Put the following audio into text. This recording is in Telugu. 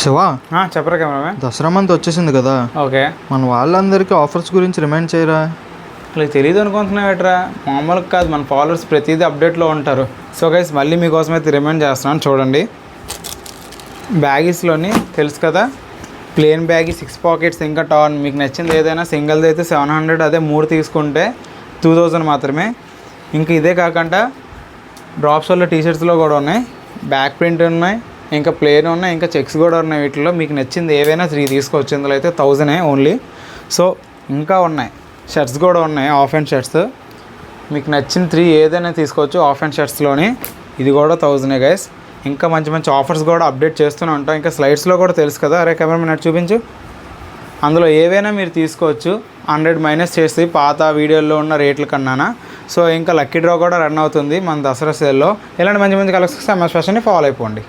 శివా, చెప్పరా కెమెరామెన్. దసరా మంత్ వచ్చేసింది కదా. ఓకే, మన వాళ్ళందరికీ ఆఫర్స్ గురించి రిమైండ్ చేయరా. అలా తెలియదు అనుకుంటున్నావు ఎట్రా? మామూలుగా కాదు, మన ఫాలోవర్స్ ప్రతిదీ అప్డేట్లో ఉంటారు. సో గైస్, మళ్ళీ మీకోసం అయితే రిమైండ్ చేస్తున్నాను, చూడండి. బ్యాగీస్లోని తెలుసు కదా, ప్లేన్ బ్యాగీ 6 పాకెట్స్ ఇంకా టార్న్. మీకు నచ్చింది ఏదైనా సింగిల్ది అయితే 700, అదే 3 తీసుకుంటే 2000 మాత్రమే. ఇంకా ఇదే కాకుండా డ్రాప్ షోల్లో టీషర్ట్స్లో కూడా ఉన్నాయి, బ్యాక్ ప్రింట్ ఉన్నాయి, ఇంకా ప్లేన్ ఉన్నాయి, ఇంకా చెక్స్ కూడా ఉన్నాయి. వీటిలో మీకు నచ్చింది ఏవైనా 3 తీసుకోవచ్చు. ఇందులో అయితే 1000 ఓన్లీ. సో ఇంకా ఉన్నాయి, షర్ట్స్ కూడా ఉన్నాయి, ఆఫ్ అండ్ షర్ట్స్. మీకు నచ్చిన 3 ఏదైనా తీసుకోవచ్చు ఆఫ్ అండ్ షర్ట్స్లోని. ఇది కూడా 1000 గైస్. ఇంకా మంచి మంచి ఆఫర్స్ కూడా అప్డేట్ చేస్తూనే ఉంటాం. ఇంకా స్లైడ్స్లో కూడా తెలుసు కదా. అరే కెమెరామెన్ అటు చూపించు. అందులో ఏవైనా మీరు తీసుకోవచ్చు 100 మైనస్ చేసి పాత వీడియోల్లో ఉన్న రేట్ల కన్నా. సో ఇంకా లక్కీ డ్రా కూడా రన్ అవుతుంది మన దసరా సేల్లో. ఇలాంటి మంచి మంచి కలెక్షన్స్ ఎంఎస్ ఫ్యాషన్ని ఫాలో అయిపోండి.